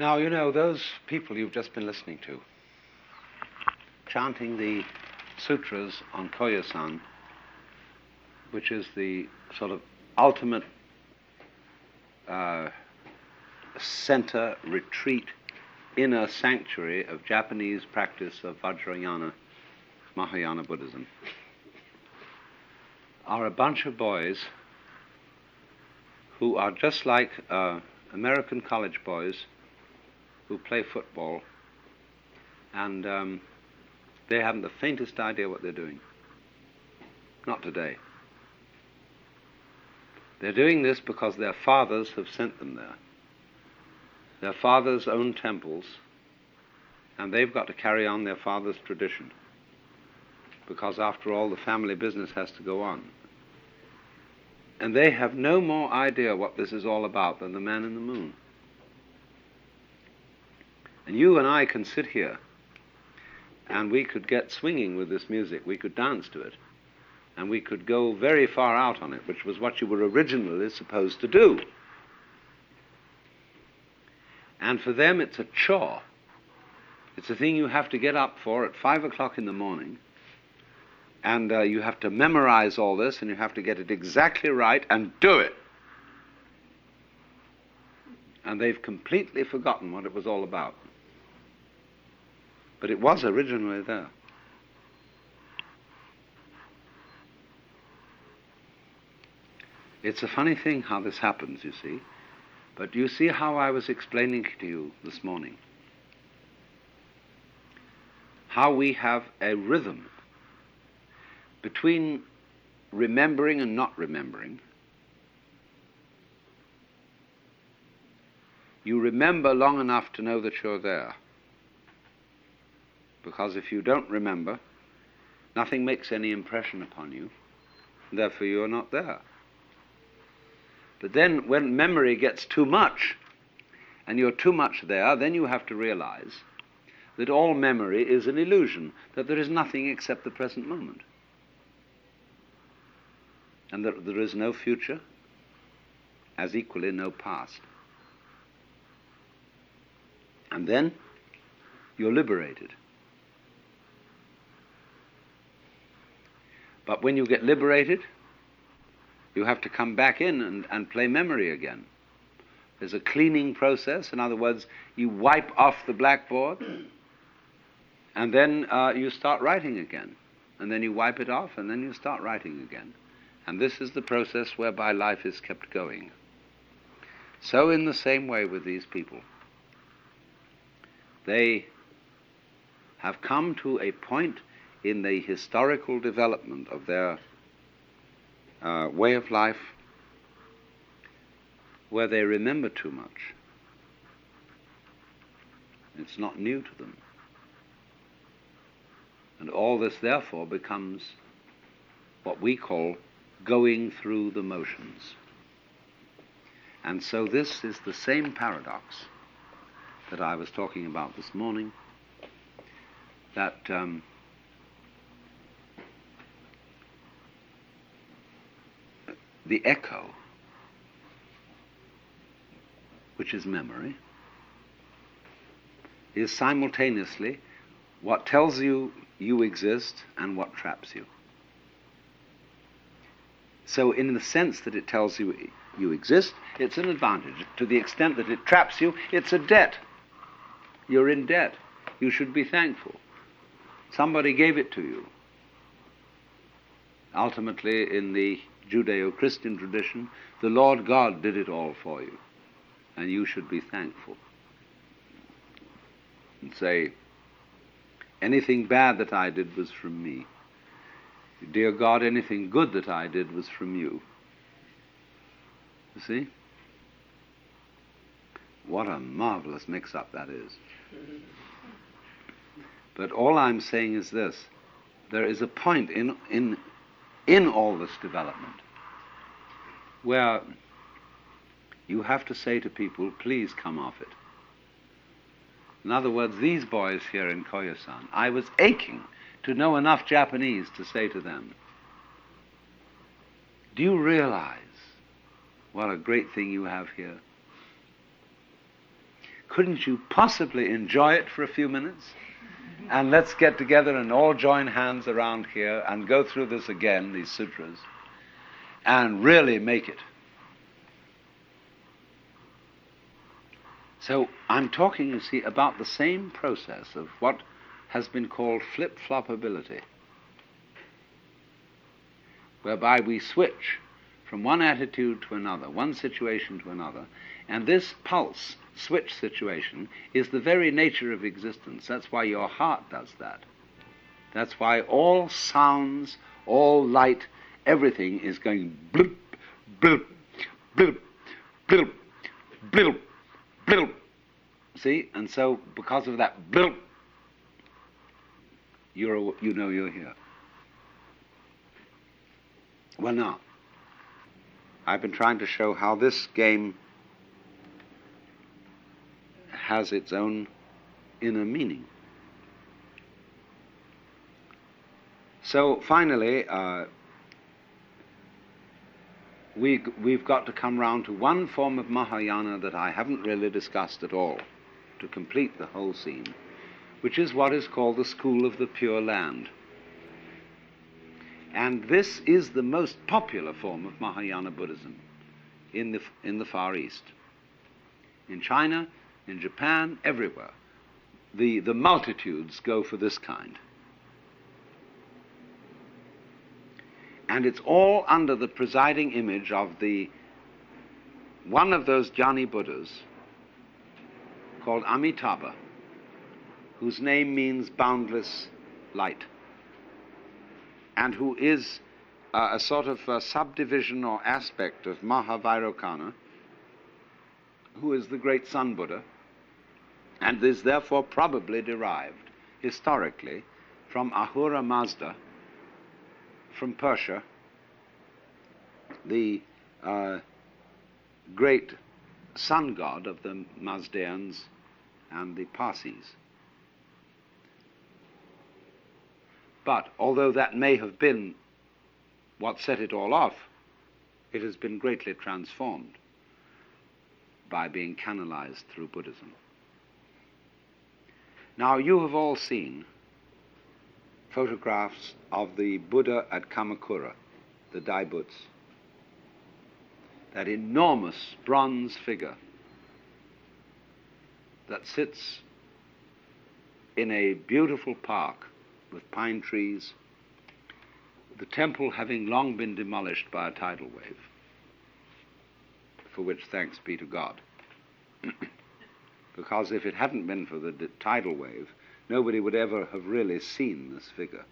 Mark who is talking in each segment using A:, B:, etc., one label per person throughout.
A: Now, you know, those people you've just been listening to, chanting the sutras on Koyasan, which is the sort of ultimate center, retreat, inner sanctuary of Japanese practice of Vajrayana, Mahayana Buddhism, are a bunch of boys who are just like American college boys who play football, and they haven't the faintest idea what they're doing. Not today. They're doing this because their fathers have sent them there. Their fathers own temples, and they've got to carry on their father's tradition, because after all, the family business has to go on. And they have no more idea what this is all about than the man in the moon. And you and I can sit here, and we could get swinging with this music. We could dance to it, and we could go very far out on it, which was what you were originally supposed to do. And for them, it's a chore. It's a thing you have to get up for at 5 o'clock in the morning, and you have to memorize all this, and you have to get it exactly right and do it. And they've completely forgotten what it was all about. But it was originally there. It's a funny thing how this happens, you see. But you see how I was explaining to you this morning? How we have a rhythm between remembering and not remembering. You remember long enough to know that you're there. Because if you don't remember, nothing makes any impression upon you, and therefore you're not there. But then when memory gets too much, and you're too much there, then you have to realize that all memory is an illusion, that there is nothing except the present moment. And that there is no future, as equally no past. And then you're liberated. But when you get liberated, you have to come back in and play memory again. There's a cleaning process. In other words, you wipe off the blackboard, and then you start writing again. And then you wipe it off, and then you start writing again. And this is the process whereby life is kept going. So in the same way with these people, they have come to a point in the historical development of their way of life where they remember too much. It's not new to them. And all this therefore becomes what we call going through the motions. And so this is the same paradox that I was talking about this morning, that the echo, which is memory, is simultaneously what tells you you exist and what traps you. So in the sense that it tells you you exist, it's an advantage. To the extent that it traps you, it's a debt. You're in debt. You should be thankful. Somebody gave it to you. Ultimately, in the Judeo-Christian tradition, the Lord God did it all for you, and you should be thankful. And say, anything bad that I did was from me. Dear God, anything good that I did was from you. You see? What a marvelous mix-up that is. But all I'm saying is this: there is a point in all this development where you have to say to people, please come off it. In other words, these boys here in Koyasan, I was aching to know enough Japanese to say to them, do you realize what a great thing you have here? couldn't you possibly enjoy it for a few minutes? And let's get together and all join hands around here and go through this again, these sutras, and really make it. So I'm talking, you see, about the same process of what has been called flip-flopability, whereby we switch from one attitude to another, one situation to another, and this pulse switch situation is the very nature of existence. That's why your heart does that. That's why all sounds, all light, everything is going bloop, bloop, bloop, bloop, bloop, bloop. See? And so because of that bloop, you know you're here. Well, now, I've been trying to show how this game has its own inner meaning. So finally, we've got to come round to one form of Mahayana that I haven't really discussed at all to complete the whole scene, which is what is called the School of the Pure Land. And this is the most popular form of Mahayana Buddhism in the Far East. In China, in Japan, everywhere. The multitudes go for this kind. And it's all under the presiding image of one of those Jnani Buddhas called Amitabha, whose name means boundless light, and who is a sort of subdivision or aspect of Mahavairocana, who is the great Sun Buddha, and is therefore probably derived historically from Ahura Mazda, from Persia, the great sun god of the Mazdaeans and the Parsis. But although that may have been what set it all off, it has been greatly transformed by being canalized through Buddhism. Now, you have all seen photographs of the Buddha at Kamakura, the Daibuts, that enormous bronze figure that sits in a beautiful park with pine trees, the temple having long been demolished by a tidal wave, for which thanks be to God. Because if it hadn't been for the tidal wave, nobody would ever have really seen this figure.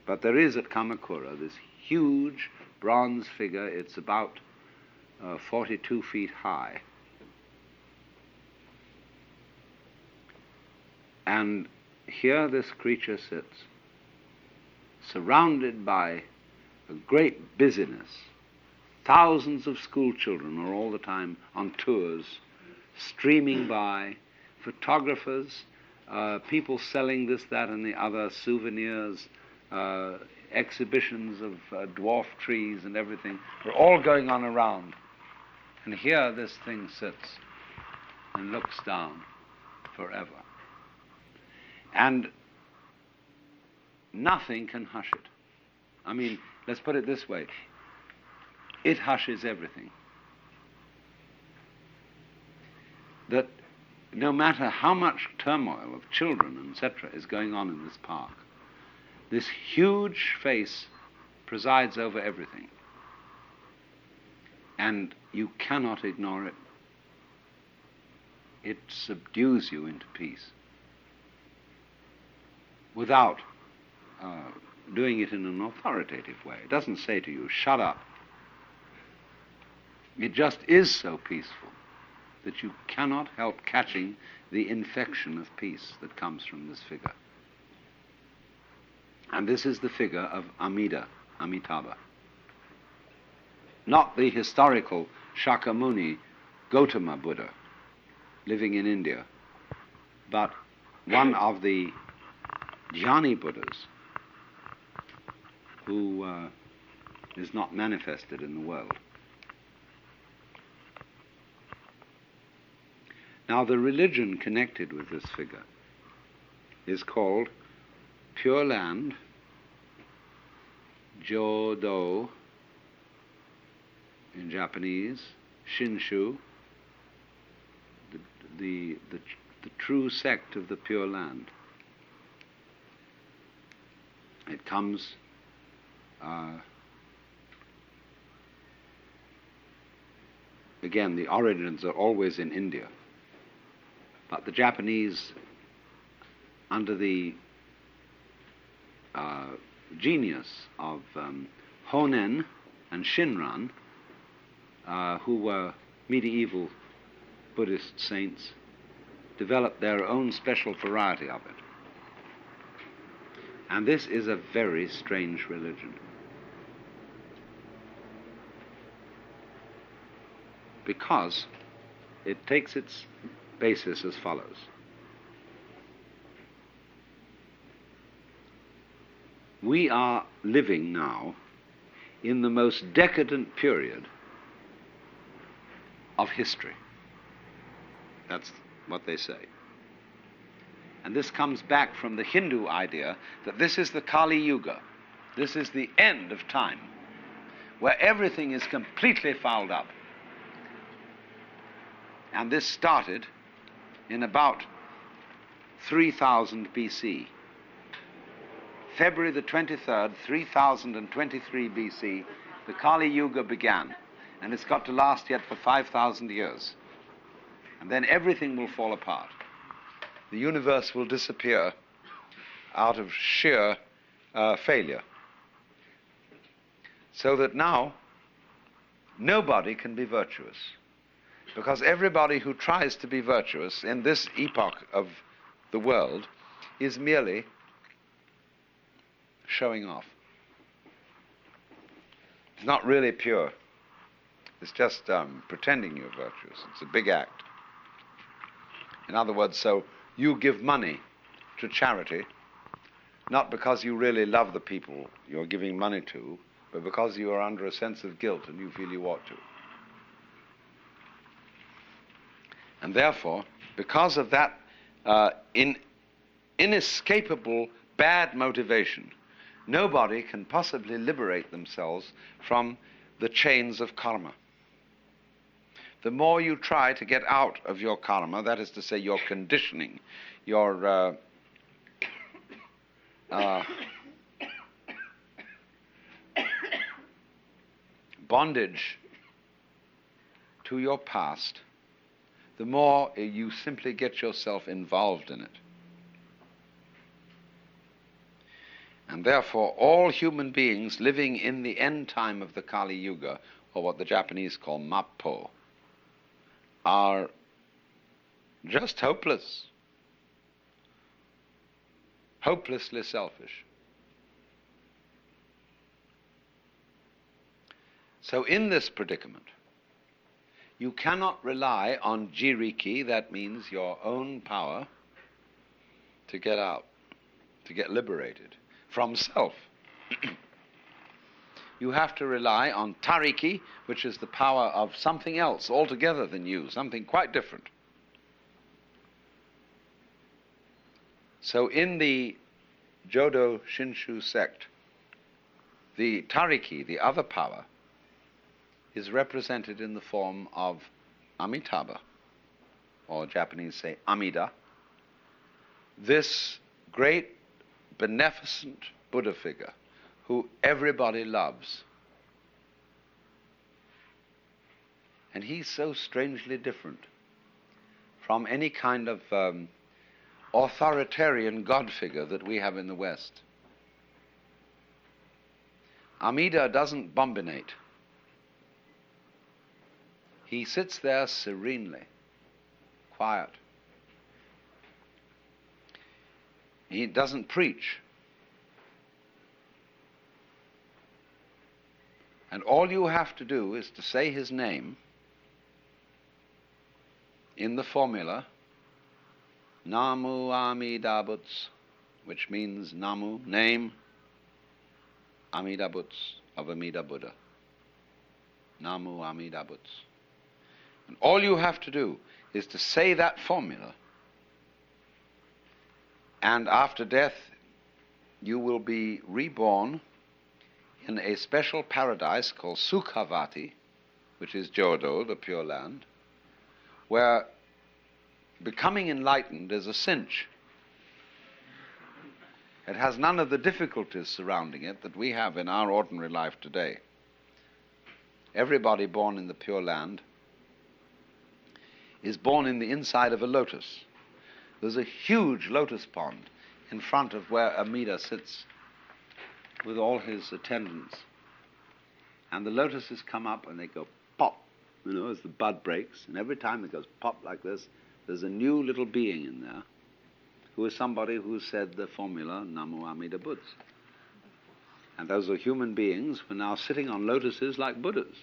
A: But there is at Kamakura this huge bronze figure. It's about 42 feet high. And here this creature sits, surrounded by a great busyness. Thousands of school children are all the time on tours, streaming by, photographers, people selling this, that, and the other, souvenirs, exhibitions of dwarf trees and everything. They're all going on around. And here this thing sits and looks down forever. And nothing can hush it. I mean, let's put it this way. It hushes everything. That no matter how much turmoil of children, etc., is going on in this park, this huge face presides over everything. And you cannot ignore it. It subdues you into peace without doing it in an authoritative way. It doesn't say to you, shut up. It just is so peaceful that you cannot help catching the infection of peace that comes from this figure. And this is the figure of Amitabha. Not the historical Shakyamuni Gautama Buddha living in India, but one of the Jnani Buddhas who is not manifested in the world. Now, the religion connected with this figure is called Pure Land Jodo in Japanese, Shinshu, the true sect of the Pure Land. It comes again, the origins are always in India, but the Japanese, under the genius of Honen and Shinran, who were medieval Buddhist saints, developed their own special variety of it. And this is a very strange religion, because it takes its basis as follows. We are living now in the most decadent period of history. That's what they say. And this comes back from the Hindu idea that this is the Kali Yuga. This is the end of time, where everything is completely fouled up. And this started in about 3000 BC. February the 23rd, 3023 BC, the Kali Yuga began. And it's got to last yet for 5,000 years. And then everything will fall apart. The universe will disappear out of sheer failure. So that now, nobody can be virtuous. Because everybody who tries to be virtuous in this epoch of the world is merely showing off. It's not really pure. It's just pretending you're virtuous. It's a big act. In other words, so you give money to charity, not because you really love the people you're giving money to, but because you are under a sense of guilt and you feel you ought to. And therefore, because of that inescapable bad motivation, nobody can possibly liberate themselves from the chains of karma. The more you try to get out of your karma, that is to say your conditioning, your bondage to your past, the more you simply get yourself involved in it. And therefore, all human beings living in the end time of the Kali Yuga, or what the Japanese call Mappo, are just hopeless, hopelessly selfish. So in this predicament, you cannot rely on jiriki, that means your own power, to get out, to get liberated from self. You have to rely on tariki, which is the power of something else altogether than you, something quite different. So in the Jodo Shinshu sect, the tariki, the other power, is represented in the form of Amitabha, or Japanese say Amida, this great beneficent Buddha figure who everybody loves. And he's so strangely different from any kind of authoritarian God figure that we have in the West. Amida doesn't bombinate. He sits there serenely, quiet. He doesn't preach. And all you have to do is to say his name in the formula Namu Amida Butsu, which means Namu, name, Amida Butsu, of Amida Buddha. Namu Amida Butsu. And all you have to do is to say that formula, and after death you will be reborn in a special paradise called Sukhavati, which is Jodo, the Pure Land, where becoming enlightened is a cinch. It has none of the difficulties surrounding it that we have in our ordinary life today. Everybody born in the Pure Land is born in the inside of a lotus. There's a huge lotus pond in front of where Amida sits with all his attendants. And the lotuses come up and they go pop, as the bud breaks. And every time it goes pop like this, there's a new little being in there who is somebody who said the formula Namo Amida Buddhas. And those are human beings who are now sitting on lotuses like Buddhas.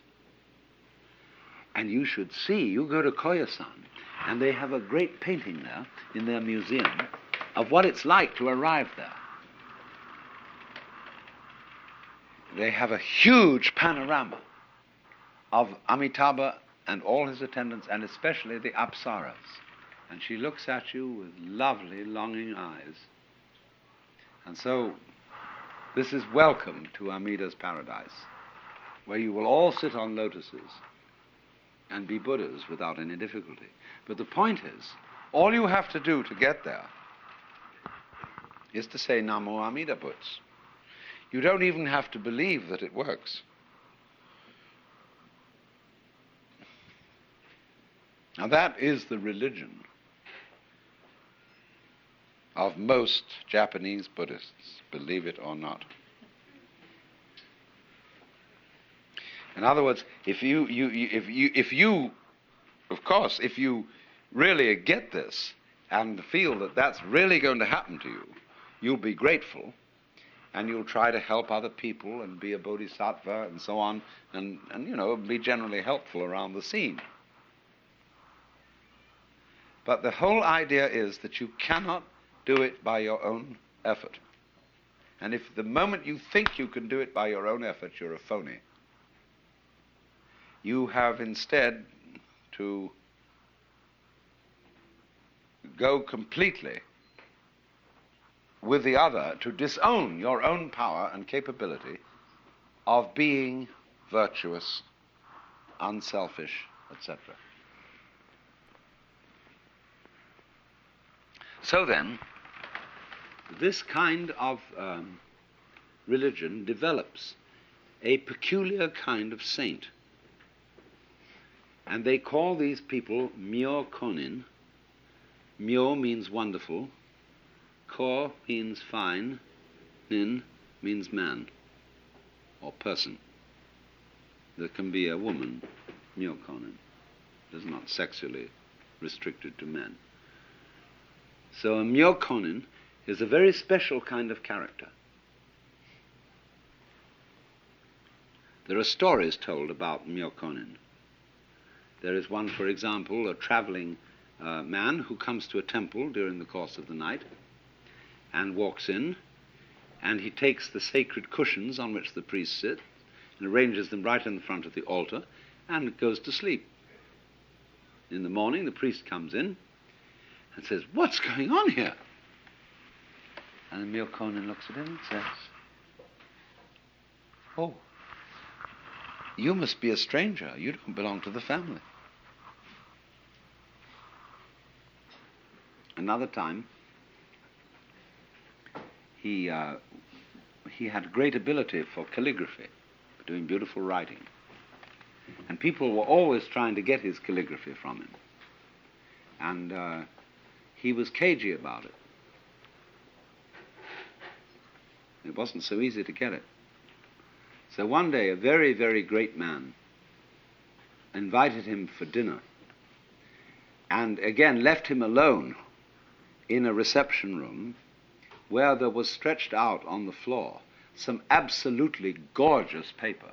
A: And you should see, you go to Koyasan, and they have a great painting there in their museum of what it's like to arrive there. They have a huge panorama of Amitabha and all his attendants, and especially the Apsaras. And she looks at you with lovely, longing eyes. And so, this is welcome to Amida's paradise, where you will all sit on lotuses and be Buddhas without any difficulty. But the point is, all you have to do to get there is to say Namo Amida Buddhas. You don't even have to believe that it works. Now that is the religion of most Japanese Buddhists, believe it or not. In other words, if you really get this and feel that that's really going to happen to you, you'll be grateful, and you'll try to help other people and be a bodhisattva and so on, and be generally helpful around the scene. But the whole idea is that you cannot do it by your own effort. And if the moment you think you can do it by your own effort, you're a phony. You have instead to go completely with the other, to disown your own power and capability of being virtuous, unselfish, etc. So then, this kind of religion develops a peculiar kind of saint. And they call these people Myo Konin. Myo means wonderful, Ko means fine, Nin means man or person. There can be a woman, Myo Konin. It is not sexually restricted to men. So a Myo Konin is a very special kind of character. There are stories told about Myo Konin. There is one, for example, a traveling man who comes to a temple during the course of the night and walks in, and he takes the sacred cushions on which the priests sit and arranges them right in the front of the altar and goes to sleep. In the morning, the priest comes in and says, "What's going on here?" And the Myo Konin looks at him and says, "Oh, you must be a stranger. You don't belong to the family." Another time, he had great ability for calligraphy, for doing beautiful writing. And people were always trying to get his calligraphy from him. And he was cagey about it. It wasn't so easy to get it. So one day, a very, very great man invited him for dinner and again left him alone in a reception room where there was stretched out on the floor some absolutely gorgeous paper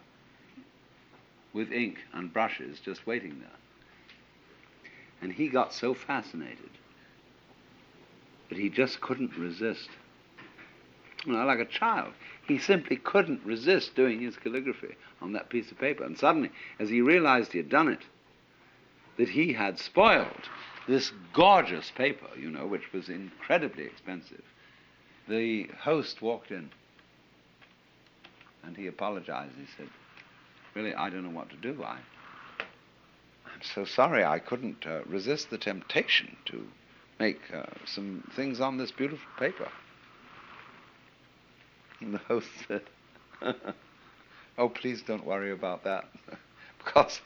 A: with ink and brushes just waiting there. And he got so fascinated that he just couldn't resist. Like a child. He simply couldn't resist doing his calligraphy on that piece of paper. And suddenly, as he realized he had done it, that he had spoiled this gorgeous paper, which was incredibly expensive. The host walked in and he apologized. He said, "Really, I don't know what to do. I'm so sorry I couldn't resist the temptation to make some things on this beautiful paper." And the host said, "Oh, please don't worry about that," because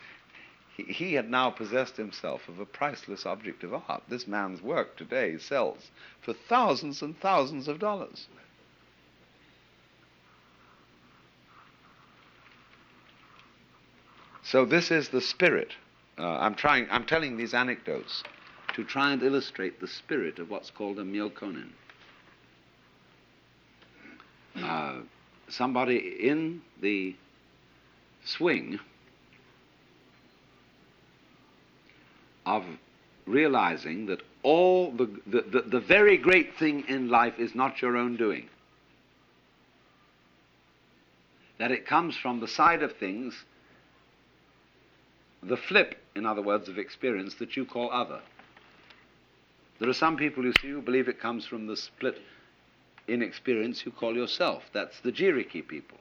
A: he had now possessed himself of a priceless object of art. This man's work today sells for thousands and thousands of dollars. So this is the spirit. I'm telling these anecdotes to try and illustrate the spirit of what's called a myokonin. Somebody in the swing of realizing that all the very great thing in life is not your own doing. That it comes from the side of things, the flip, in other words, of experience that you call other. There are some people, you see, who believe it comes from the split in experience you call yourself. That's the Jiriki people.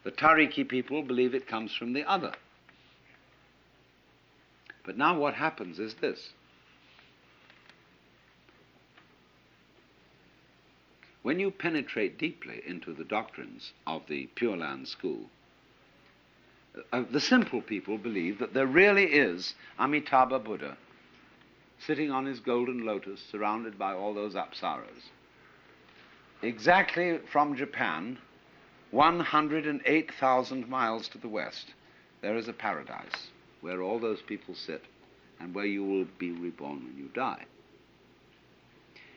A: The Tariki people believe it comes from the other. But now what happens is this. When you penetrate deeply into the doctrines of the Pure Land school, the simple people believe that there really is Amitabha Buddha sitting on his golden lotus surrounded by all those apsaras. Exactly from Japan, 108,000 miles to the west, there is a paradise where all those people sit and where you will be reborn when you die.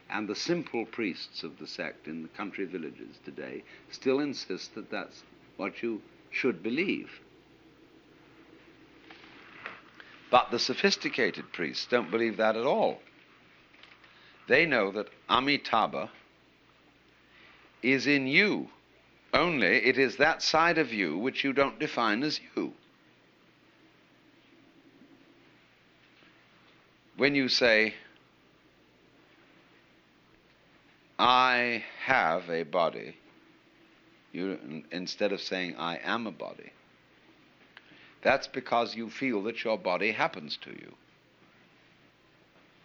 A: And the simple priests of the sect in the country villages today still insist that that's what you should believe. But the sophisticated priests don't believe that at all. They know that Amitabha is in you, only it is that side of you which you don't define as you. When you say, "I have a body," instead of saying, "I am a body," that's because you feel that your body happens to you,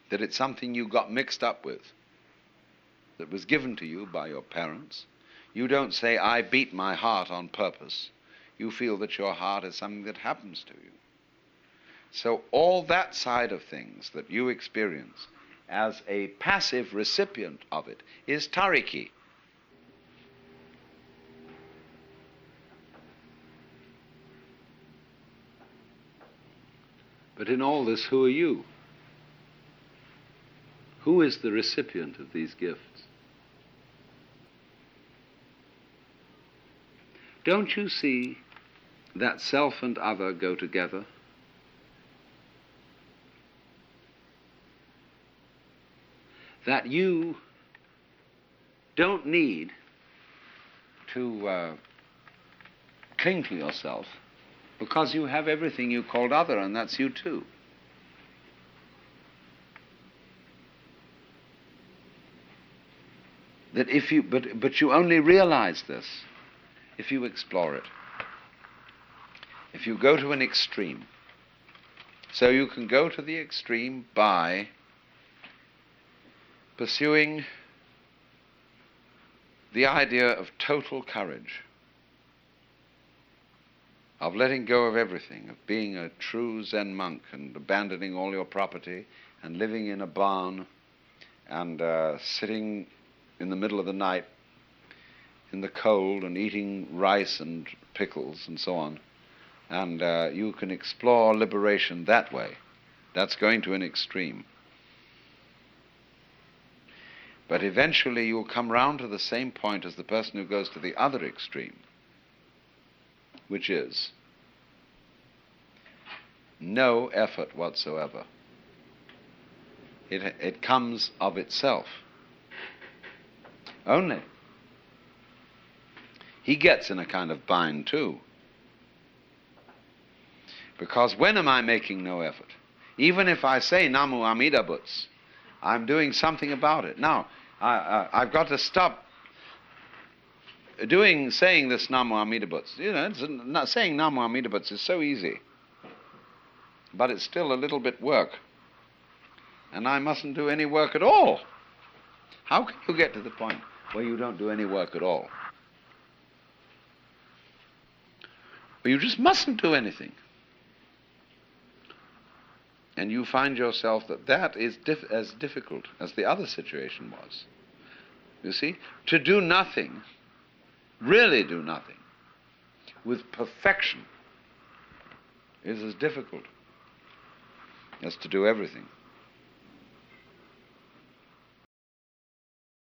A: that it's something you got mixed up with, that was given to you by your parents. You don't say, "I beat my heart on purpose." You feel that your heart is something that happens to you. So all that side of things that you experience as a passive recipient of it is tariki. But in all this, who are you? Who is the recipient of these gifts? Don't you see that self and other go together? That you don't need to cling to yourself because you have everything you called other, and that's you too. That if you, but you only realize this if you explore it. If you go to an extreme. So you can go to the extreme by pursuing the idea of total courage, of letting go of everything, of being a true Zen monk and abandoning all your property and living in a barn and sitting in the middle of the night in the cold and eating rice and pickles and so on. And you can explore liberation that way. That's going to an extreme. But eventually you'll come round to the same point as the person who goes to the other extreme, which is no effort whatsoever. It comes of itself. Only. He gets in a kind of bind too. Because when am I making no effort? Even if I say Namu Amida Butsu, I'm doing something about it. Now, I've got to stop saying this Namu Amida Butsu. Saying Namu Amida Butsu is so easy, but it's still a little bit work. And I mustn't do any work at all. How can you get to the point where you don't do any work at all? Well, you just mustn't do anything. And you find yourself that is as difficult as the other situation was. You see? To do nothing, really do nothing, with perfection, is as difficult as to do everything.